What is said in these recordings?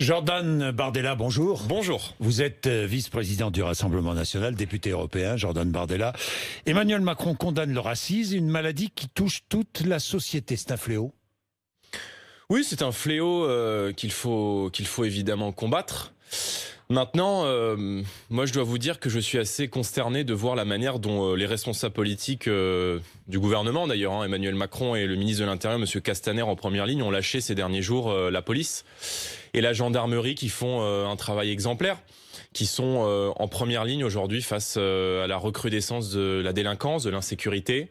Jordan Bardella, bonjour. Bonjour. Vous êtes vice-président du Rassemblement national, député européen, Jordan Bardella. Emmanuel Macron condamne le racisme, une maladie qui touche toute la société. C'est un fléau? Oui, c'est un fléau qu'il faut évidemment combattre. Maintenant, moi je dois vous dire que je suis assez consterné de voir la manière dont les responsables politiques du gouvernement d'ailleurs, Emmanuel Macron et le ministre de l'Intérieur, M. Castaner en première ligne, ont lâché ces derniers jours la police et la gendarmerie qui font un travail exemplaire, qui sont en première ligne aujourd'hui face à la recrudescence de la délinquance, de l'insécurité,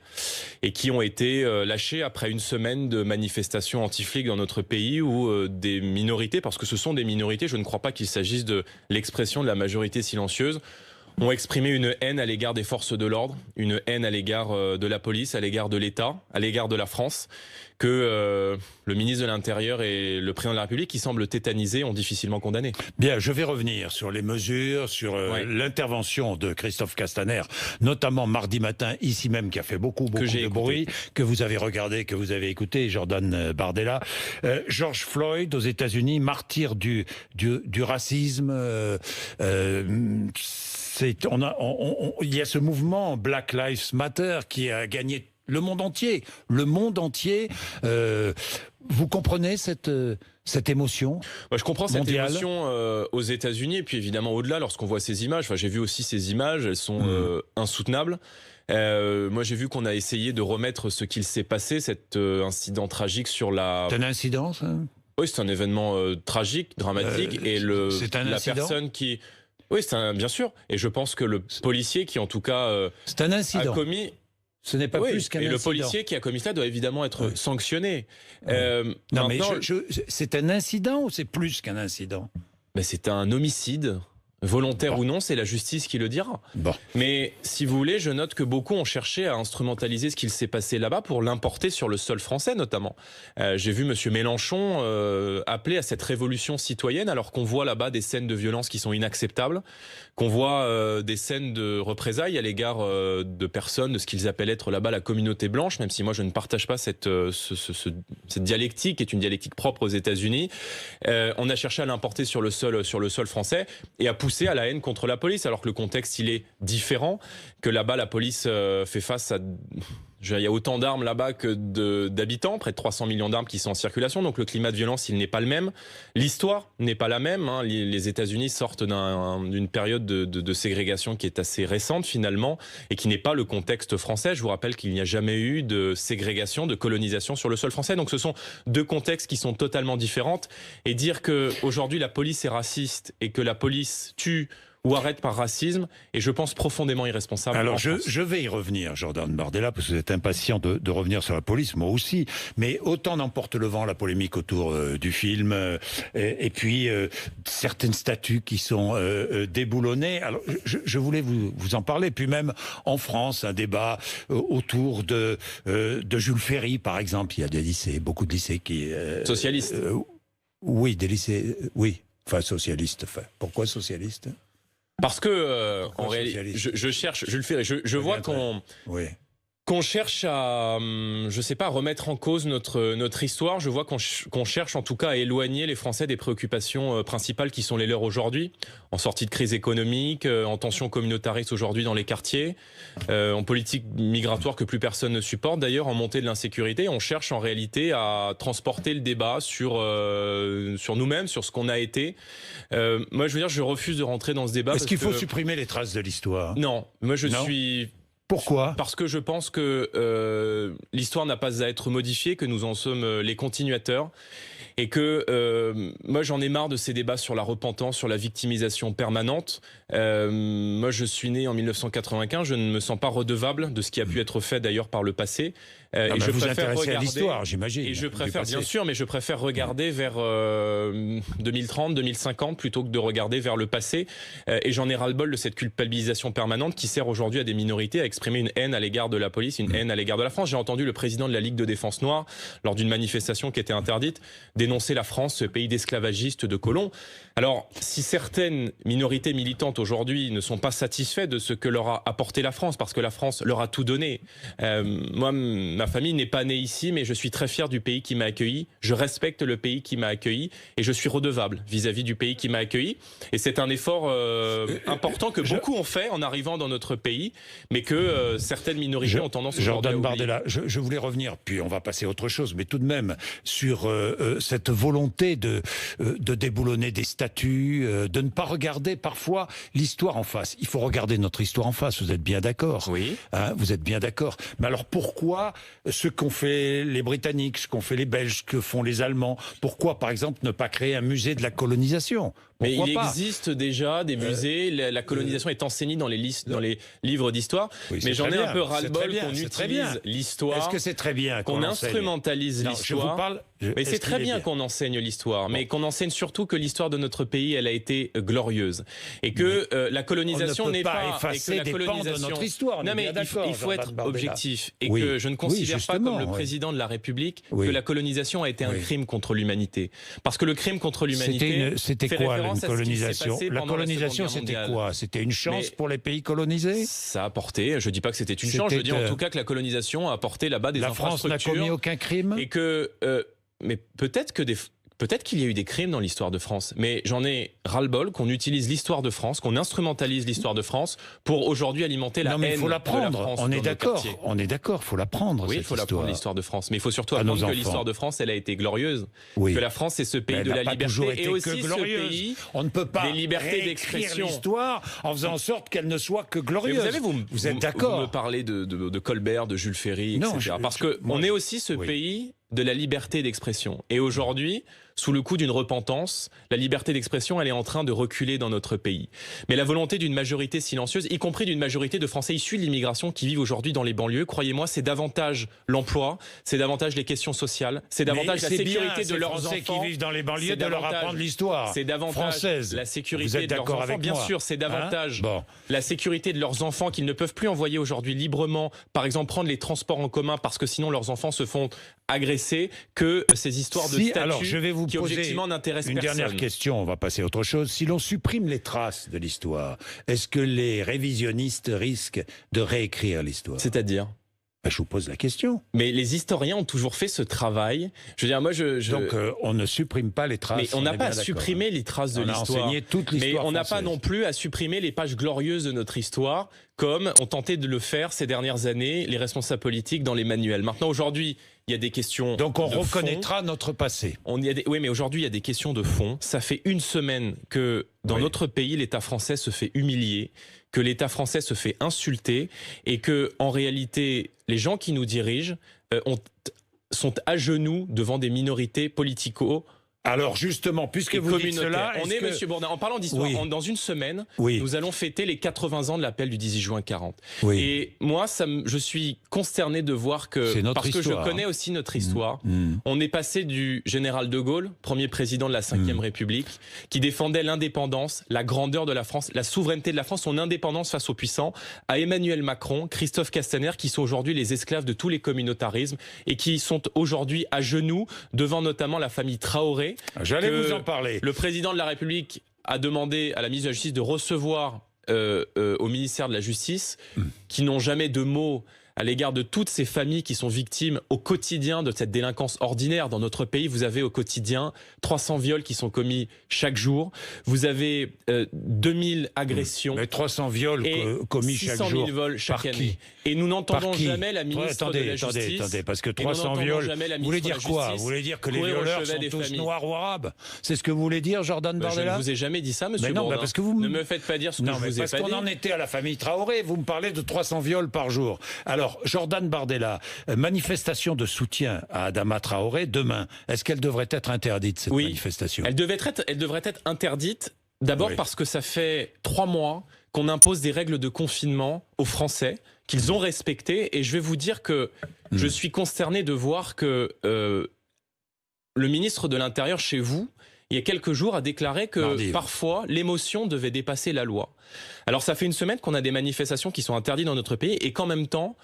et qui ont été lâchés après une semaine de manifestations anti-flics dans notre pays où des minorités, parce que ce sont des minorités, je ne crois pas qu'il s'agisse de l'expression de la majorité silencieuse, ont exprimé une haine à l'égard des forces de l'ordre, une haine à l'égard de la police, à l'égard de l'État, à l'égard de la France, que le ministre de l'Intérieur et le président de la République, qui semblent tétanisés, ont difficilement condamné. Bien, je vais revenir sur les mesures, sur l'intervention de Christophe Castaner, notamment mardi matin, ici même, qui a fait beaucoup de bruit, que vous avez regardé, que vous avez écouté, Jordan Bardella. George Floyd, aux États-Unis, martyr du racisme. Il y a ce mouvement Black Lives Matter qui a gagné le monde entier. Le monde entier. Vous comprenez cette émotion? Je comprends cette émotion aux États-Unis et puis évidemment au-delà lorsqu'on voit ces images. Enfin, j'ai vu aussi ces images, elles sont insoutenables. Moi, j'ai vu qu'on a essayé de remettre ce qu'il s'est passé, cet incident tragique sur la... C'est un incident, ça? Oui, c'est un événement tragique, dramatique. Et la personne qui... Oui, bien sûr. Et je pense que le policier qui, en tout cas, c'est un incident. A commis... Ce n'est pas plus qu'un incident. Et le policier qui a commis ça doit évidemment être sanctionné. Non, mais c'est un incident ou c'est plus qu'un incident? C'est un homicide. Volontaire ou non, c'est la justice qui le dira. Mais si vous voulez, je note que beaucoup ont cherché à instrumentaliser ce qu'il s'est passé là-bas pour l'importer sur le sol français notamment. J'ai vu M. Mélenchon appeler à cette révolution citoyenne alors qu'on voit là-bas des scènes de violence qui sont inacceptables, qu'on voit des scènes de représailles à l'égard de personnes, de ce qu'ils appellent être là-bas la communauté blanche, même si moi je ne partage pas cette dialectique, qui est une dialectique propre aux États-Unis. On a cherché à l'importer sur le sol français et à pousser à la haine contre la police, alors que le contexte il est différent, que là-bas la police fait face à... Il y a autant d'armes là-bas que d'habitants, près de 300 millions d'armes qui sont en circulation, donc le climat de violence il n'est pas le même. L'histoire n'est pas la même. Les États-Unis sortent d'une période de ségrégation qui est assez récente finalement et qui n'est pas le contexte français. Je vous rappelle qu'il n'y a jamais eu de ségrégation, de colonisation sur le sol français. Donc ce sont deux contextes qui sont totalement différents. Et dire qu'aujourd'hui la police est raciste et que la police tue ou arrête par racisme, et je pense profondément irresponsable. Alors je vais y revenir, Jordan Bardella, parce que vous êtes impatient de revenir sur la police, moi aussi, mais autant n'emporte le vent la polémique autour du film, et puis certaines statues qui sont déboulonnées. Alors je voulais vous en parler, puis même en France, un débat autour de Jules Ferry, par exemple. Il y a des lycées, beaucoup de lycées qui... Socialistes. Oui, des lycées, oui, enfin socialistes. Enfin, pourquoi socialistes? Parce que, en réalité, je cherche, Jules Ferry, je vois qu'on cherche à, je sais pas, remettre en cause notre histoire. Je vois qu'on cherche en tout cas à éloigner les Français des préoccupations principales qui sont les leurs aujourd'hui, en sortie de crise économique, en tension communautariste aujourd'hui dans les quartiers, en politique migratoire que plus personne ne supporte, d'ailleurs en montée de l'insécurité. On cherche en réalité à transporter le débat sur nous-mêmes, sur ce qu'on a été. Moi, je veux dire, je refuse de rentrer dans ce débat. Est-ce qu'il faut supprimer les traces de l'histoire? Non, moi je suis... Pourquoi? Parce que je pense que l'histoire n'a pas à être modifiée, que nous en sommes les continuateurs. Et que moi j'en ai marre de ces débats sur la repentance, sur la victimisation permanente. Moi je suis né en 1995, je ne me sens pas redevable de ce qui a pu être fait d'ailleurs par le passé. Et je vous intéressez à l'histoire, j'imagine. Et je préfère, bien sûr, mais je préfère regarder vers 2030, 2050 plutôt que de regarder vers le passé. Et j'en ai ras-le-bol de cette culpabilisation permanente qui sert aujourd'hui à des minorités à exprimer une haine à l'égard de la police, une haine à l'égard de la France. J'ai entendu le président de la Ligue de défense noire, lors d'une manifestation qui était interdite, dénoncer la France, ce pays d'esclavagistes, de colons. Alors, si certaines minorités militantes aujourd'hui ne sont pas satisfaites de ce que leur a apporté la France, parce que la France leur a tout donné, moi, ma famille n'est pas née ici, mais je suis très fier du pays qui m'a accueilli. Je respecte le pays qui m'a accueilli et je suis redevable vis-à-vis du pays qui m'a accueilli. Et c'est un effort important que beaucoup ont fait en arrivant dans notre pays, mais que certaines minorités ont tendance aujourd'hui à oublier. Jordan Bardella, je voulais revenir, puis on va passer à autre chose, mais tout de même sur cette volonté de déboulonner des statues, de ne pas regarder parfois l'histoire en face. Il faut regarder notre histoire en face, vous êtes bien d'accord? Oui. Hein, vous êtes bien d'accord. Mais alors pourquoi ce qu'ont fait les Britanniques, ce qu'ont fait les Belges, ce que font les Allemands, pourquoi par exemple ne pas créer un musée de la colonisation? Mais Pourquoi il pas existe déjà des musées, la colonisation est enseignée dans les livres d'histoire, oui, mais j'en ai un peu ras-le-bol qu'on utilise l'histoire. Est-ce que c'est très bien qu'on instrumentalise l'histoire? Mais c'est très bien qu'on enseigne l'histoire, mais qu'on enseigne surtout que l'histoire de notre pays, elle a été glorieuse. Et que la colonisation n'est pas effacer des pans de notre histoire. Non, mais il faut être objectif. Et que je ne considère pas comme le président de la République que la colonisation a été un crime contre l'humanité. Parce que le crime contre l'humanité, c'était quoi une colonisation? La colonisation, c'était quoi? C'était une chance pour les pays colonisés? Ça a apporté, je dis pas que c'était une chance, je dis en tout cas que la colonisation a apporté là-bas des infrastructures. La France n'a commis aucun crime? Et que, mais peut-être qu'il y a eu des crimes dans l'histoire de France, mais j'en ai ras-le-bol qu'on utilise l'histoire de France, qu'on instrumentalise l'histoire de France pour aujourd'hui alimenter la haine de la France. Non, mais il faut l'apprendre, on est d'accord, il faut l'apprendre. Oui, il faut l'apprendre l'histoire de France, mais il faut surtout apprendre que l'histoire de France, elle a été glorieuse, que la France c'est ce pays de la liberté et aussi ce pays on ne peut pas des libertés d'expression. L'histoire en faisant en sorte qu'elle ne soit que glorieuse. Vous êtes d'accord? Vous me parlez de Colbert, de Jules Ferry, etc. Parce que on est aussi ce pays de la liberté d'expression. Et aujourd'hui, sous le coup d'une repentance, la liberté d'expression, elle est en train de reculer dans notre pays. Mais la volonté d'une majorité silencieuse, y compris d'une majorité de Français issus de l'immigration qui vivent aujourd'hui dans les banlieues, croyez-moi, c'est davantage l'emploi, c'est davantage les questions sociales, c'est davantage la sécurité de leurs enfants qui vivent dans les banlieues de leur apprendre l'histoire. C'est davantage française. La sécurité de leurs enfants. Bien sûr, c'est davantage la sécurité de leurs enfants qu'ils ne peuvent plus envoyer aujourd'hui librement, par exemple prendre les transports en commun parce que sinon leurs enfants se font agresser, que ces histoires de statut. Alors je vais vous qui objectivement n'intéresse personne. Une dernière question, on va passer à autre chose. Si l'on supprime les traces de l'histoire, est-ce que les révisionnistes risquent de réécrire l'histoire? C'est-à-dire? Je vous pose la question. Mais les historiens ont toujours fait ce travail. Je veux dire, moi, Donc, on ne supprime pas les traces. Mais on n'a pas à supprimer les traces de l'histoire. On a enseigné toute l'histoire. Mais on n'a pas non plus à supprimer les pages glorieuses de notre histoire, comme ont tenté de le faire ces dernières années les responsables politiques dans les manuels. Maintenant, aujourd'hui, il y a des questions. Donc, on reconnaîtra notre passé. Oui, mais aujourd'hui, il y a des questions de fond. Ça fait une semaine que dans notre pays, l'État français se fait humilier, que l'État français se fait insulter et que, en réalité, les gens qui nous dirigent sont à genoux devant des minorités politico. Alors justement, puisque vous dites cela... Monsieur Bourdin, en parlant d'histoire, dans une semaine, nous allons fêter les 80 ans de l'appel du 18 juin 40. Oui. Et moi, je suis consterné de voir que, parce que je connais aussi notre histoire, on est passé du général de Gaulle, premier président de la Ve République, qui défendait l'indépendance, la grandeur de la France, la souveraineté de la France, son indépendance face aux puissants, à Emmanuel Macron, Christophe Castaner, qui sont aujourd'hui les esclaves de tous les communautarismes et qui sont aujourd'hui à genoux devant notamment la famille Traoré. J'allais vous en parler. Le président de la République a demandé à la ministre de la Justice de recevoir au ministère de la Justice, qui n'ont jamais de mots à l'égard de toutes ces familles qui sont victimes au quotidien de cette délinquance ordinaire. Dans notre pays, vous avez au quotidien 300 viols qui sont commis chaque jour. Vous avez 2000 agressions. Mais 300 viols commis chaque jour. 600 000 vols chaque année. Et nous n'entendons jamais la ministre de la Justice. Attendez, parce que 300 viols, vous voulez dire quoi? Vous voulez dire que les violeurs sont tous noirs ou arabes? C'est ce que vous voulez dire, Jordan Bardella? Je ne vous ai jamais dit ça, monsieur Bourdin. Parce que vous ne me faites pas dire ce que je vous ai pas dit. Parce qu'on en était à la famille Traoré, vous me parlez de 300 viols par jour. Alors, Jordan Bardella, manifestation de soutien à Adama Traoré demain. Est-ce qu'elle devrait être interdite, cette manifestation? Elle devrait être interdite, d'abord parce que ça fait 3 mois qu'on impose des règles de confinement aux Français, qu'ils ont respectées. Et je vais vous dire que je suis consterné de voir que le ministre de l'Intérieur chez vous, il y a quelques jours, a déclaré que parfois l'émotion devait dépasser la loi. Alors ça fait une semaine qu'on a des manifestations qui sont interdites dans notre pays et qu'en même temps,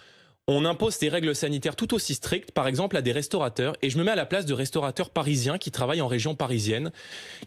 on impose des règles sanitaires tout aussi strictes, par exemple à des restaurateurs, et je me mets à la place de restaurateurs parisiens qui travaillent en région parisienne,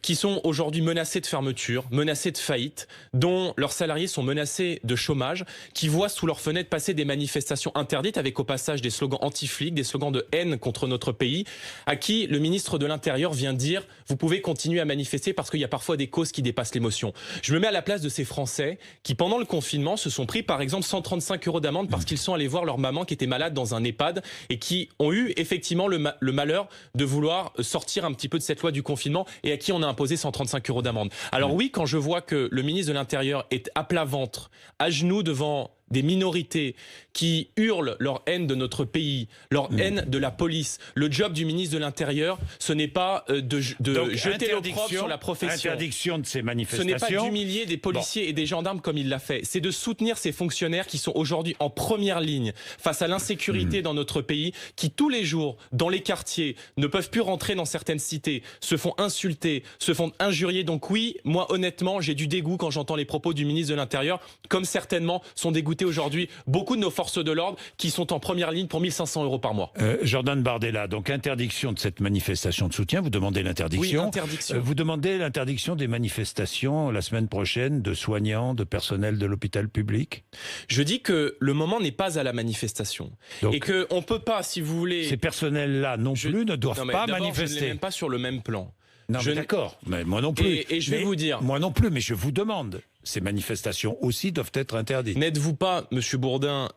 qui sont aujourd'hui menacés de fermeture, menacés de faillite, dont leurs salariés sont menacés de chômage, qui voient sous leurs fenêtres passer des manifestations interdites avec au passage des slogans anti-flics, des slogans de haine contre notre pays, à qui le ministre de l'Intérieur vient dire « vous pouvez continuer à manifester parce qu'il y a parfois des causes qui dépassent l'émotion ». Je me mets à la place de ces Français qui, pendant le confinement, se sont pris par exemple 135 € d'amende parce qu'ils sont allés voir leur maman qui était malade dans un EHPAD et qui ont eu effectivement le malheur de vouloir sortir un petit peu de cette loi du confinement et à qui on a imposé 135 € d'amende. Alors oui, quand je vois que le ministre de l'Intérieur est à plat ventre, à genoux devant des minorités qui hurlent leur haine de notre pays, leur haine de la police. Le job du ministre de l'Intérieur, ce n'est pas de jeter l'opprobre sur la profession. Interdiction de ces manifestations. Ce n'est pas d'humilier des policiers et des gendarmes comme il l'a fait. C'est de soutenir ces fonctionnaires qui sont aujourd'hui en première ligne face à l'insécurité dans notre pays, qui tous les jours, dans les quartiers, ne peuvent plus rentrer dans certaines cités, se font insulter, se font injurier. Donc oui, moi honnêtement, j'ai du dégoût quand j'entends les propos du ministre de l'Intérieur, comme certainement sont dégoûtés aujourd'hui beaucoup de nos forces de l'ordre qui sont en première ligne pour 1 500 € par mois. Jordan Bardella, donc interdiction de cette manifestation de soutien, vous demandez l'interdiction. Oui, interdiction. Vous demandez l'interdiction des manifestations la semaine prochaine de soignants, de personnel de l'hôpital public? Je dis que le moment n'est pas à la manifestation. Donc, et qu'on ne peut pas, si vous voulez... Ces personnels-là non plus ne doivent pas manifester. Je ne les mets pas sur le même plan. Non, d'accord, mais moi non plus. Et je vais vous dire... Moi non plus, mais je vous demande, ces manifestations aussi doivent être interdites. N'êtes-vous pas, Monsieur Bourdin,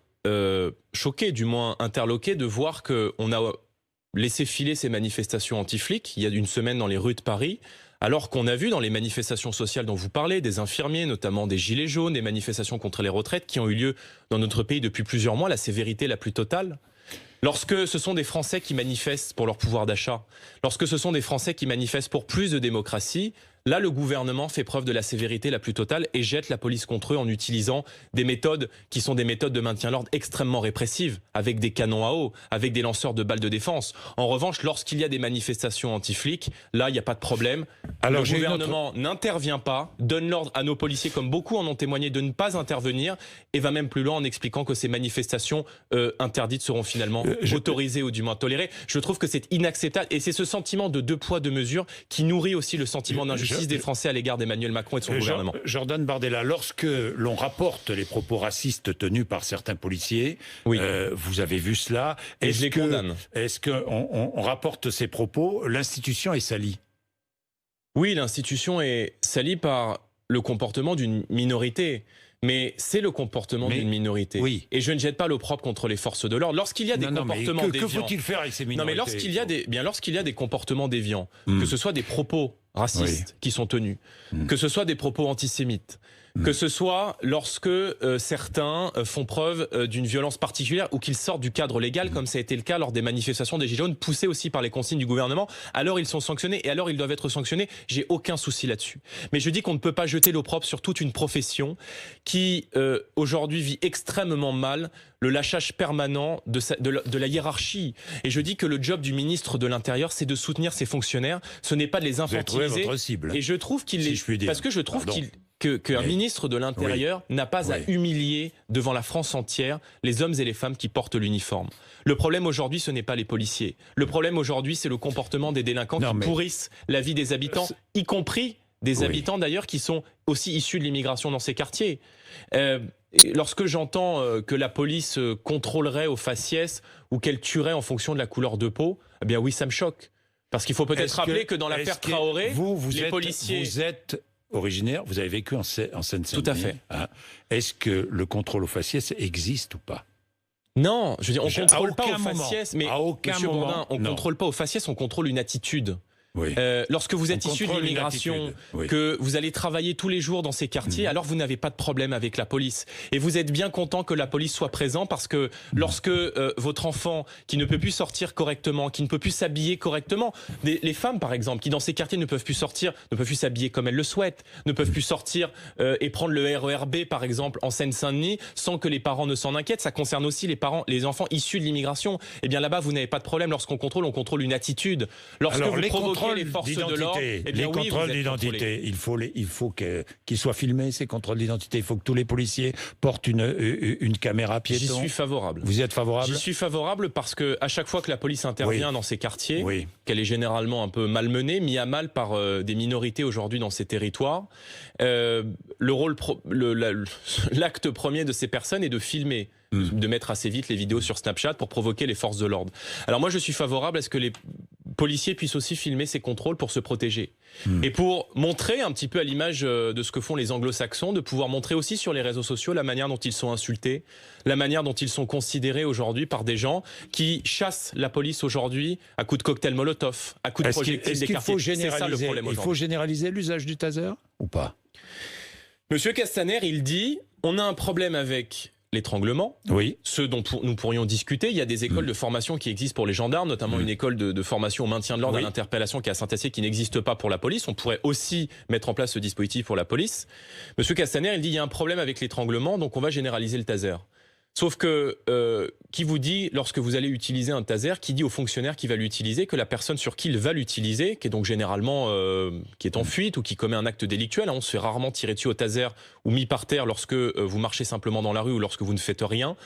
choqué, du moins interloqué, de voir qu'on a laissé filer ces manifestations anti-flics il y a une semaine dans les rues de Paris, alors qu'on a vu dans les manifestations sociales dont vous parlez, des infirmiers, notamment des gilets jaunes, des manifestations contre les retraites qui ont eu lieu dans notre pays depuis plusieurs mois, la sévérité la plus totale? Lorsque ce sont des Français qui manifestent pour leur pouvoir d'achat, lorsque ce sont des Français qui manifestent pour plus de démocratie, là, le gouvernement fait preuve de la sévérité la plus totale et jette la police contre eux en utilisant des méthodes qui sont des méthodes de maintien de l'ordre extrêmement répressives, avec des canons à eau, avec des lanceurs de balles de défense. En revanche, lorsqu'il y a des manifestations anti-flics, là, il n'y a pas de problème. Alors, le gouvernement n'intervient pas, donne l'ordre à nos policiers, comme beaucoup en ont témoigné, de ne pas intervenir et va même plus loin en expliquant que ces manifestations interdites seront finalement autorisées ou du moins tolérées. Je trouve que c'est inacceptable et c'est ce sentiment de deux poids, deux mesures qui nourrit aussi le sentiment d'injustice des Français à l'égard d'Emmanuel Macron et de son gouvernement. Jordan Bardella, lorsque l'on rapporte les propos racistes tenus par certains policiers, oui. Vous avez vu cela. Et je les condamne. Est-ce qu'on rapporte ces propos, l'institution est salie? Oui, l'institution est salie par le comportement d'une minorité. Mais c'est le comportement d'une minorité. Oui. Et je ne jette pas l'opprobre contre les forces de l'ordre. Lorsqu'il y a des comportements déviants... Que faut-il faire avec ces minorités? Non, mais lorsqu'il y a des comportements déviants, que ce soit des propos racistes qui sont tenus, que ce soit des propos antisémites, que ce soit lorsque certains font preuve d'une violence particulière ou qu'ils sortent du cadre légal, comme ça a été le cas lors des manifestations des Gilets jaunes, poussées aussi par les consignes du gouvernement, alors ils sont sanctionnés et alors ils doivent être sanctionnés. J'ai aucun souci là-dessus. Mais je dis qu'on ne peut pas jeter l'opprobre sur toute une profession qui aujourd'hui vit extrêmement mal le lâchage permanent de la hiérarchie. Et je dis que le job du ministre de l'Intérieur, c'est de soutenir ses fonctionnaires, ce n'est pas de les infantiliser. Vous avez votre cible. Et je trouve qu'il parce que je trouve qu'un ministre de l'Intérieur n'a pas à humilier devant la France entière les hommes et les femmes qui portent l'uniforme. Le problème aujourd'hui, ce n'est pas les policiers. Le problème aujourd'hui, c'est le comportement des délinquants qui pourrissent la vie des habitants, y compris des habitants d'ailleurs qui sont aussi issus de l'immigration dans ces quartiers. Lorsque j'entends que la police contrôlerait au faciès ou qu'elle tuerait en fonction de la couleur de peau, eh bien oui, ça me choque. Parce qu'il faut peut-être rappeler que dans l'affaire Traoré, les policiers... Vous êtes originaire, vous avez vécu en Seine-Saint-Denis. Tout à fait. Hein. Est-ce que le contrôle au faciès existe ou pas? Non, je veux dire, on ne contrôle pas au faciès, mais Monsieur Bourdin, on ne contrôle pas au faciès, on contrôle une attitude. Oui. Lorsque vous êtes issu de l'immigration, que vous allez travailler tous les jours dans ces quartiers, alors vous n'avez pas de problème avec la police. Et vous êtes bien content que la police soit présente parce que lorsque votre enfant qui ne peut plus sortir correctement, qui ne peut plus s'habiller correctement, les femmes par exemple, qui dans ces quartiers ne peuvent plus sortir, ne peuvent plus s'habiller comme elles le souhaitent, ne peuvent plus sortir et prendre le RER B par exemple en Seine-Saint-Denis sans que les parents ne s'en inquiètent. Ça concerne aussi les enfants issus de l'immigration. Eh bien là-bas, vous n'avez pas de problème. Lorsqu'on contrôle, on contrôle une attitude. Lorsque vous provoquez provoquer les forces de l'ordre, les contrôles d'identité, il faut qu'ils soient filmés, ces contrôles d'identité. Il faut que tous les policiers portent une caméra piéton. J'y suis favorable. Vous y êtes favorable? J'y suis favorable parce que à chaque fois que la police intervient dans ces quartiers, qu'elle est généralement un peu malmenée, mise à mal par des minorités aujourd'hui dans ces territoires, l'acte premier de ces personnes est de filmer, de mettre assez vite les vidéos sur Snapchat pour provoquer les forces de l'ordre. Alors moi je suis favorable à ce que les policiers puissent aussi filmer ces contrôles pour se protéger. Et pour montrer un petit peu à l'image de ce que font les anglo-saxons, de pouvoir montrer aussi sur les réseaux sociaux la manière dont ils sont insultés, la manière dont ils sont considérés aujourd'hui par des gens qui chassent la police aujourd'hui à coups de cocktail Molotov, à coups de projectiles des quartiers. C'est ça le problème aujourd'hui. Il faut généraliser l'usage du taser ou pas? Monsieur Castaner, il dit, on a un problème avec l'étranglement, ce dont nous pourrions discuter. Il y a des écoles de formation qui existent pour les gendarmes, notamment une école de formation au maintien de l'ordre à l'interpellation qui est à Saint-Astier, qui n'existe pas pour la police. On pourrait aussi mettre en place ce dispositif pour la police. Monsieur Castaner, il dit il y a un problème avec l'étranglement, donc on va généraliser le taser. Sauf que, qui vous dit, lorsque vous allez utiliser un taser, qui dit au fonctionnaire qui va l'utiliser que la personne sur qui il va l'utiliser, qui est donc généralement qui est en fuite ou qui commet un acte délictuel, on se fait rarement tirer dessus au taser ou mis par terre lorsque vous marchez simplement dans la rue ou lorsque vous ne faites rien,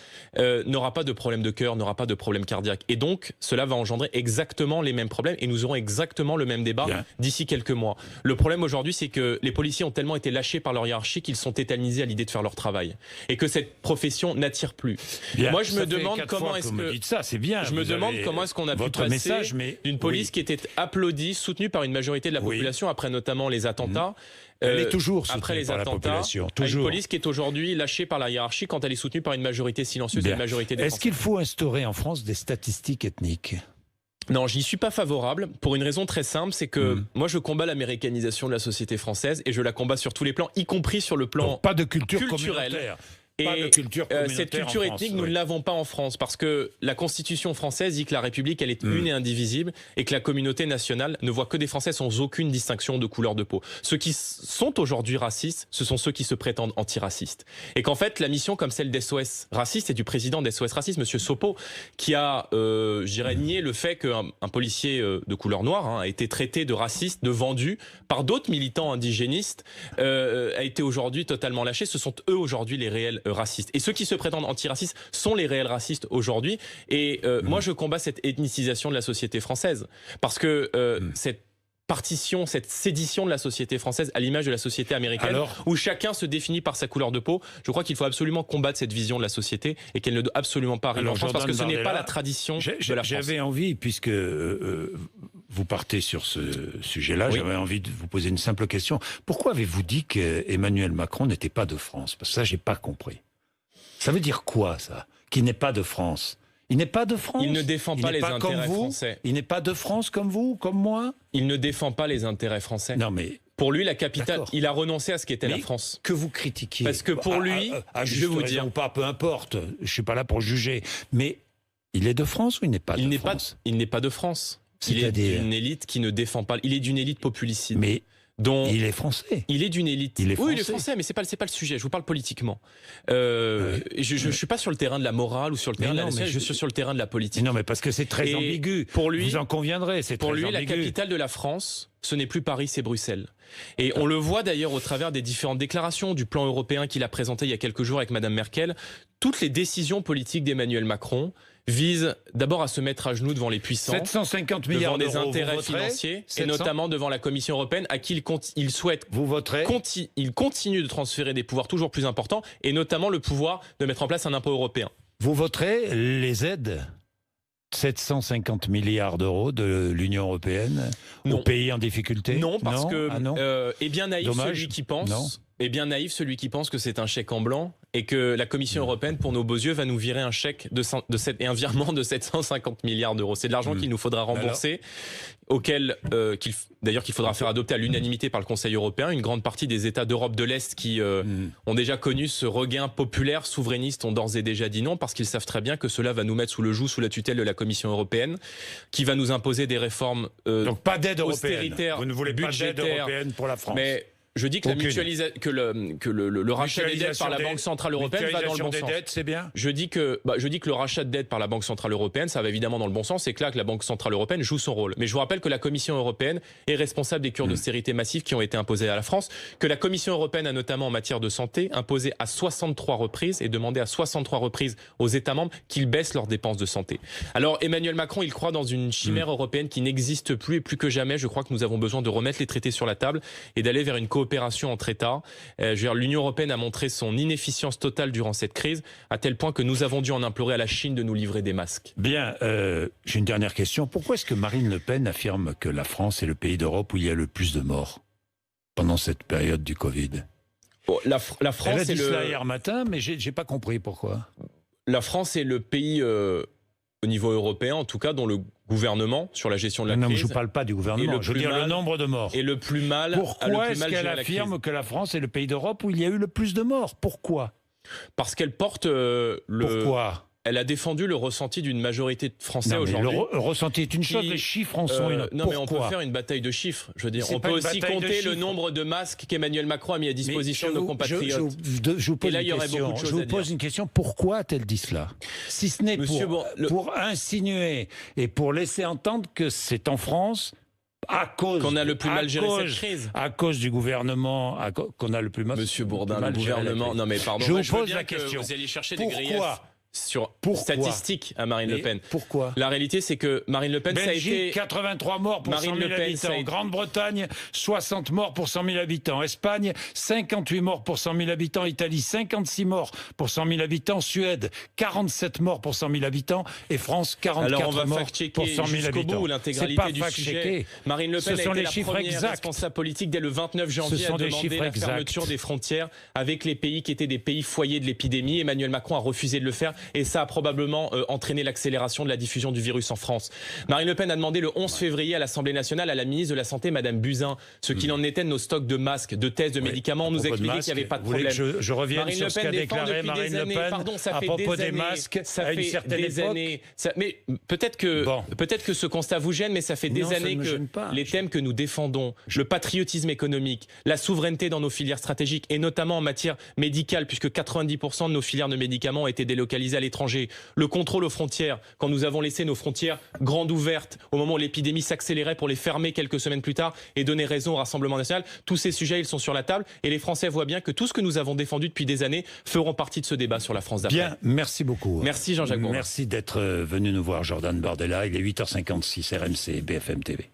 n'aura pas de problème de cœur, n'aura pas de problème cardiaque. Et donc, cela va engendrer exactement les mêmes problèmes et nous aurons exactement le même débat d'ici quelques mois. Le problème aujourd'hui, c'est que les policiers ont tellement été lâchés par leur hiérarchie qu'ils sont tétanisés à l'idée de faire leur travail. Et que cette profession n'attire plus. Moi, je me demande comment est-ce que ça, c'est bien. Je me demande comment est-ce qu'on a pu passer d'une police qui était applaudie, soutenue par une majorité de la population après notamment les attentats. Elle est toujours soutenue après les par attentats, la population. À une police qui est aujourd'hui lâchée par la hiérarchie quand elle est soutenue par une majorité silencieuse et une majorité des Français. Est-ce qu'il faut instaurer en France des statistiques ethniques ? Non, j'y suis pas favorable pour une raison très simple, c'est que moi je combats l'américanisation de la société française et je la combats sur tous les plans, y compris sur le plan pas de culture culturel. Communautaire. Et cette culture ethnique, nous ne l'avons pas en France parce que la Constitution française dit que la République, elle est une et indivisible et que la communauté nationale ne voit que des Français sans aucune distinction de couleur de peau. Ceux qui sont aujourd'hui racistes, ce sont ceux qui se prétendent antiracistes. Et qu'en fait, la mission comme celle d'SOS Racistes et du président d'SOS Racistes, Monsieur Sopo, qui a, nié le fait qu'un policier de couleur noire a été traité de raciste, de vendu par d'autres militants indigénistes, a été aujourd'hui totalement lâché. Ce sont eux aujourd'hui les réels racistes. Et ceux qui se prétendent antiracistes sont les réels racistes aujourd'hui. Et moi, je combats cette ethnicisation de la société française. Parce que cette partition, cette sédition de la société française à l'image de la société américaine, où chacun se définit par sa couleur de peau, je crois qu'il faut absolument combattre cette vision de la société et qu'elle ne doit absolument pas arriver en France parce que ce n'est pas la tradition de la France. J'avais envie, puisque vous partez sur ce sujet-là, j'avais envie de vous poser une simple question. Pourquoi avez-vous dit qu'Emmanuel Macron n'était pas de France? Parce que ça, j'ai pas compris. Ça veut dire quoi, ça? Qu'il n'est pas de France? Il n'est pas de France. Il ne défend pas les intérêts français. Il n'est pas de France comme vous, comme moi. Il ne défend pas les intérêts français. Non, mais pour lui, la capitale, il a renoncé à ce qu'était la France. Que vous critiquiez. Parce que pour lui, je vais vous dire, ou pas, peu importe. Je suis pas là pour juger. Mais il est de France ou il n'est pas de France? Il n'est pas de France. Il est d'une élite qui ne défend pas. Il est d'une élite populicide. Mais il est français. Il est d'une élite. Il est français. Oui, il est français, mais c'est pas le sujet. Je vous parle politiquement. Je suis pas sur le terrain de la morale ou sur le terrain de la nationale. Je suis sur le terrain de la politique. Non, mais parce que c'est très ambigu. Pour lui, vous en conviendrez, c'est très ambigu. Pour lui, la capitale de la France, ce n'est plus Paris, c'est Bruxelles. Et on le voit d'ailleurs au travers des différentes déclarations du plan européen qu'il a présenté il y a quelques jours avec Madame Merkel. Toutes les décisions politiques d'Emmanuel Macron visent d'abord à se mettre à genoux devant les puissants, 750 milliards devant des intérêts financiers, et notamment devant la Commission européenne, à qui il souhaite. Vous voterez. Il continue de transférer des pouvoirs toujours plus importants, et notamment le pouvoir de mettre en place un impôt européen. Vous voterez les aides 750 milliards d'euros de l'Union européenne aux pays en difficulté? Non, parce que est bien naïf celui qui pense. Non. Est bien naïf celui qui pense que c'est un chèque en blanc et que la Commission européenne, pour nos beaux yeux, va nous virer un chèque et un virement de 750 milliards d'euros. C'est de l'argent qu'il nous faudra rembourser, auquel d'ailleurs qu'il faudra faire adopter à l'unanimité par le Conseil européen. Une grande partie des États d'Europe de l'Est qui ont déjà connu ce regain populaire souverainiste ont d'ores et déjà dit non, parce qu'ils savent très bien que cela va nous mettre sous le joug, sous la tutelle de la Commission européenne, qui va nous imposer des réformes donc pas d'aide austéritaires, européenne. Vous ne voulez pas d'aide européenne pour la France? Mais Je dis que, le rachat des dettes par la Banque Centrale Européenne va dans le bon sens. Dettes, c'est bien. Je dis que le rachat de dettes par la Banque Centrale Européenne, ça va évidemment dans le bon sens. C'est clair que la Banque Centrale Européenne joue son rôle. Mais je vous rappelle que la Commission européenne est responsable des cures d'austérité massives qui ont été imposées à la France, que la Commission européenne a notamment en matière de santé imposé à 63 reprises et demandé à 63 reprises aux États membres qu'ils baissent leurs dépenses de santé. Alors Emmanuel Macron, il croit dans une chimère européenne qui n'existe plus et plus que jamais. Je crois que nous avons besoin de remettre les traités sur la table et d'aller vers une coopération entre États. L'Union européenne a montré son inefficience totale durant cette crise, à tel point que nous avons dû en implorer à la Chine de nous livrer des masques. Bien, j'ai une dernière question. Pourquoi est-ce que Marine Le Pen affirme que la France est le pays d'Europe où il y a le plus de morts pendant cette période du Covid? Bon, la France, elle a dit cela hier matin, mais j'ai pas compris pourquoi. La France est le pays, au niveau européen en tout cas, dont le gouvernement, sur la gestion de la crise... Non, je ne parle pas du gouvernement, je veux dire le nombre de morts. Et le plus mal... Pourquoi est-ce qu'elle affirme que la France est le pays d'Europe où il y a eu le plus de morts? Pourquoi? Parce qu'elle porte Pourquoi? Elle a défendu le ressenti d'une majorité de Français aujourd'hui. Le ressenti est une chose, les chiffres en sont une autre. Non, mais on peut faire une bataille de chiffres. Je veux dire, on peut aussi compter le nombre de masques qu'Emmanuel Macron a mis à disposition de nos compatriotes. Je vous pose une question. Pourquoi a-t-elle dit cela? Si ce n'est pour insinuer et pour laisser entendre que c'est en France... qu'on a le plus mal géré cette crise. À cause du gouvernement, qu'on a le plus mal... Monsieur Bourdin, le gouvernement... Non mais pardon, je vous pose la question. Vous allez chercher des griefs statistiques à Marine Le Pen. Pourquoi? La réalité, c'est que Marine Le Pen, Belgique, ça a été... 83 morts pour 100 000 habitants. Grande-Bretagne, 60 morts pour 100 000 habitants. Espagne, 58 morts pour 100 000 habitants. Italie, 56 morts pour 100 000 habitants. Suède, 47 morts pour 100 000 habitants. Et France, 44 morts pour 100 000 habitants. Bout, l'intégralité du sujet. Marine Le Pen a été la première responsable politique dès le 29 janvier à demander la fermeture des frontières avec les pays qui étaient des pays foyers de l'épidémie. Emmanuel Macron a refusé de le faire. Et ça a probablement entraîné l'accélération de la diffusion du virus en France. Marine Le Pen a demandé le 11 février à l'Assemblée nationale à la ministre de la Santé, Madame Buzyn, ce qu'il en était de nos stocks de masques, de tests, de médicaments. On nous a expliqué qu'il n'y avait pas de problème. Je reviens sur ce qu'a déclaré Marine Le Pen à propos des masques à une certaine époque. Mais peut-être que ce constat vous gêne, mais ça fait des années que les thèmes que nous défendons, le patriotisme économique, la souveraineté dans nos filières stratégiques, et notamment en matière médicale, puisque 90% de nos filières de médicaments ont été délocalisées à l'étranger, le contrôle aux frontières, quand nous avons laissé nos frontières grandes ouvertes au moment où l'épidémie s'accélérait pour les fermer quelques semaines plus tard et donner raison au Rassemblement national, tous ces sujets, ils sont sur la table et les Français voient bien que tout ce que nous avons défendu depuis des années feront partie de ce débat sur la France d'après. Bien, merci beaucoup. Merci Jean-Jacques Bourdin. Merci d'être venu nous voir, Jordan Bardella. Il est 8h56, RMC, BFM TV.